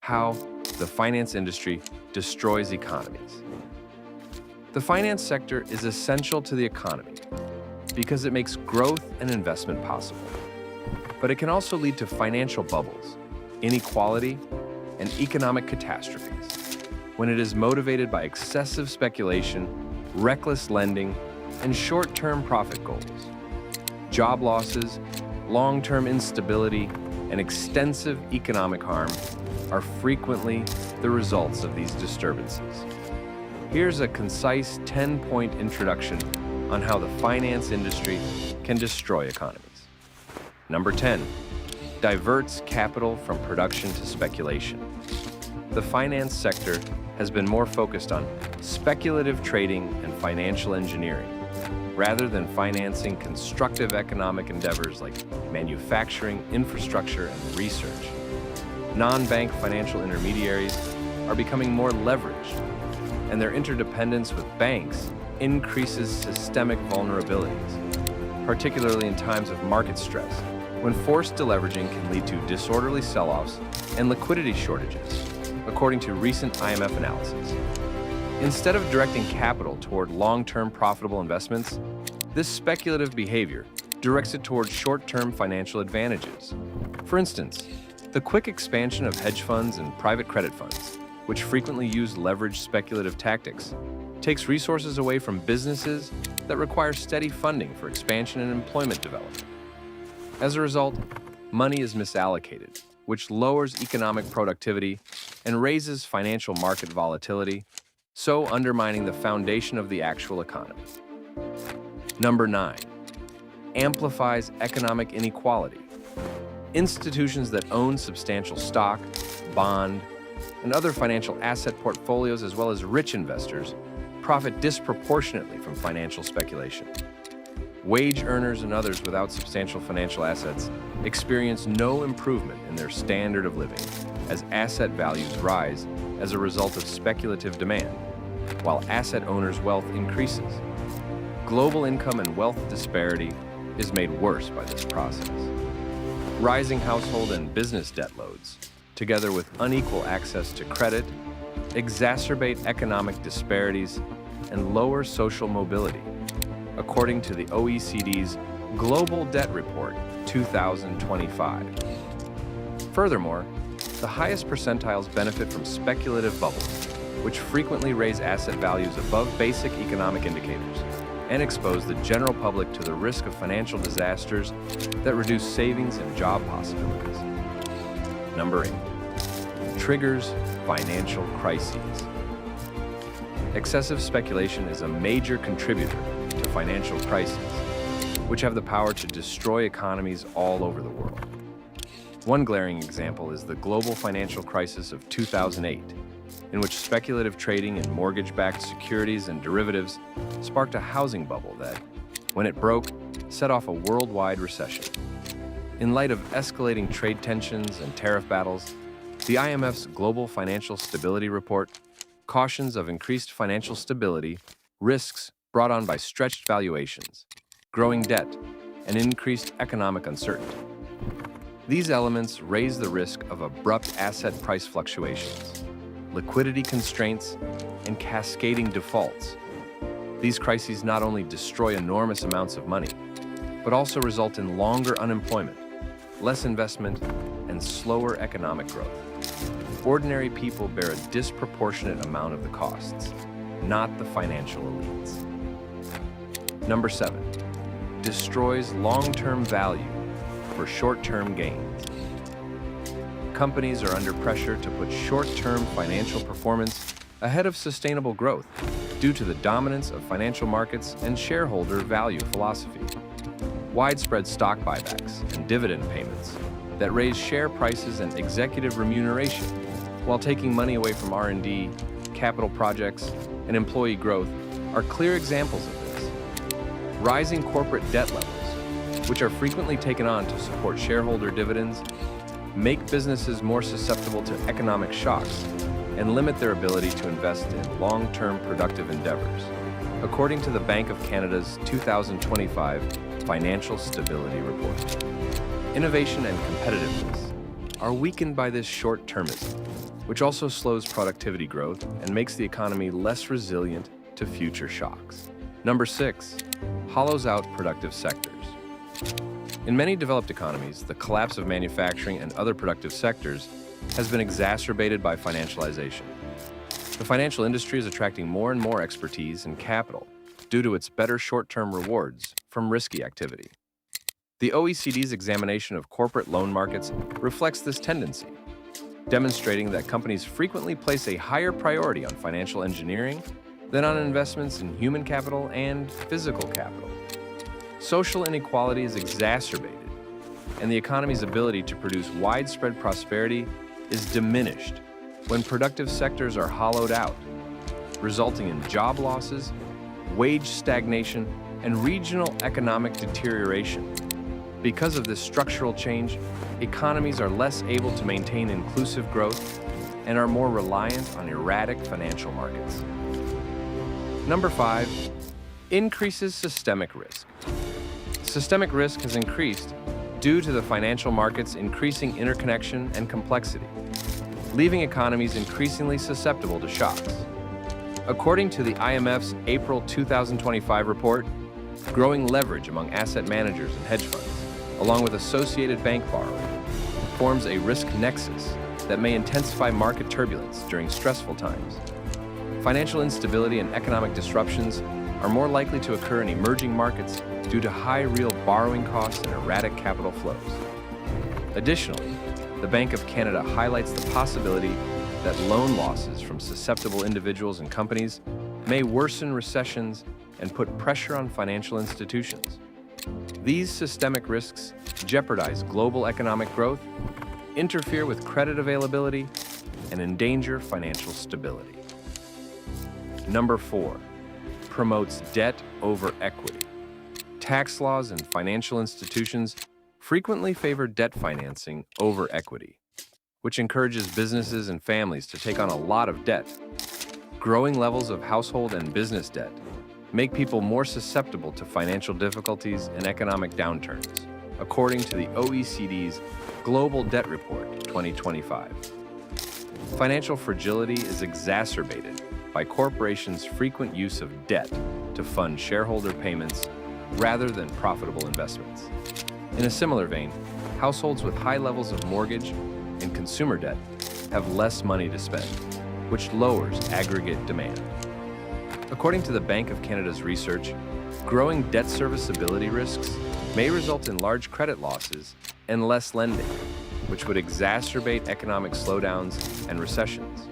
How the finance industry destroys economies. The finance sector is essential to the economy because it makes growth and investment possible. But it can also lead to financial bubbles, inequality, and economic catastrophes when it is motivated by excessive speculation, reckless lending, and short-term profit goals. Job losses, long-term instability, and extensive economic harm are frequently the results of these disturbances. Here's a concise 10-point introduction on how the finance industry can destroy economies. Number 10, diverts capital from production to speculation. The finance sector has been more focused on speculative trading and financial engineering, rather than financing constructive economic endeavors like manufacturing, infrastructure, and research. Non-bank financial intermediaries are becoming more leveraged, and their interdependence with banks increases systemic vulnerabilities, particularly in times of market stress, when forced deleveraging can lead to disorderly sell-offs and liquidity shortages, according to recent IMF analysis. Instead of directing capital toward long-term profitable investments, this speculative behavior directs it toward short-term financial advantages. For instance, the quick expansion of hedge funds and private credit funds, which frequently use leveraged speculative tactics, takes resources away from businesses that require steady funding for expansion and employment development. As a result, money is misallocated, which lowers economic productivity and raises financial market volatility, so undermining the foundation of the actual economy. Number 9, amplifies economic inequality. Institutions that own substantial stock, bond, and other financial asset portfolios, as well as rich investors, profit disproportionately from financial speculation. Wage earners and others without substantial financial assets experience no improvement in their standard of living, as asset values rise as a result of speculative demand, while asset owners' wealth increases. Global income and wealth disparity is made worse by this process. Rising household and business debt loads, together with unequal access to credit, exacerbate economic disparities and lower social mobility, according to the OECD's Global Debt Report 2025. Furthermore, the highest percentiles benefit from speculative bubbles, which frequently raise asset values above basic economic indicators and expose the general public to the risk of financial disasters that reduce savings and job possibilities. Number 8, triggers financial crises. Excessive speculation is a major contributor to financial crises, which have the power to destroy economies all over the world. One glaring example is the global financial crisis of 2008, in which speculative trading in mortgage-backed securities and derivatives sparked a housing bubble that, when it broke, set off a worldwide recession. In light of escalating trade tensions and tariff battles, the IMF's Global Financial Stability Report cautions of increased financial stability risks brought on by stretched valuations, growing debt, and increased economic uncertainty. These elements raise the risk of abrupt asset price fluctuations, liquidity constraints, and cascading defaults. These crises not only destroy enormous amounts of money, but also result in longer unemployment, less investment, and slower economic growth. Ordinary people bear a disproportionate amount of the costs, not the financial elites. Number 7, destroys long-term value for short-term gains. Companies are under pressure to put short-term financial performance ahead of sustainable growth due to the dominance of financial markets and shareholder value philosophy. Widespread stock buybacks and dividend payments that raise share prices and executive remuneration while taking money away from R&D, capital projects, and employee growth are clear examples of this. Rising corporate debt levels, which are frequently taken on to support shareholder dividends, make businesses more susceptible to economic shocks and limit their ability to invest in long-term productive endeavors, according to the Bank of Canada's 2025 Financial Stability Report. Innovation and competitiveness. are weakened by this short-termism, which also slows productivity growth and makes the economy less resilient to future shocks. Number 6, hollows out productive sectors. In many developed economies, the collapse of manufacturing and other productive sectors has been exacerbated by financialization. The financial industry is attracting more and more expertise and capital due to its better short-term rewards from risky activity. The OECD's examination of corporate loan markets reflects this tendency, demonstrating that companies frequently place a higher priority on financial engineering than on investments in human capital and physical capital. Social inequality is exacerbated, and the economy's ability to produce widespread prosperity is diminished when productive sectors are hollowed out, resulting in job losses, wage stagnation, and regional economic deterioration. Because of this structural change, economies are less able to maintain inclusive growth and are more reliant on erratic financial markets. Number 5, increases systemic risk. Systemic risk has increased due to the financial markets increasing interconnection and complexity, leaving economies increasingly susceptible to shocks. According to the IMF's April 2025 report, growing leverage among asset managers and hedge funds, along with associated bank borrowing, forms a risk nexus that may intensify market turbulence during stressful times. Financial instability and economic disruptions are more likely to occur in emerging markets due to high real borrowing costs and erratic capital flows. Additionally, the Bank of Canada highlights the possibility that loan losses from susceptible individuals and companies may worsen recessions and put pressure on financial institutions. These systemic risks jeopardize global economic growth, interfere with credit availability, and endanger financial stability. Number 4, promotes debt over equity. Tax laws and financial institutions frequently favor debt financing over equity, which encourages businesses and families to take on a lot of debt. Growing levels of household and business debt make people more susceptible to financial difficulties and economic downturns, according to the OECD's Global Debt Report 2025. Financial fragility is exacerbated by corporations' frequent use of debt to fund shareholder payments rather than profitable investments. In a similar vein, households with high levels of mortgage and consumer debt have less money to spend, which lowers aggregate demand. According to the Bank of Canada's research, growing debt serviceability risks may result in large credit losses and less lending, which would exacerbate economic slowdowns and recessions.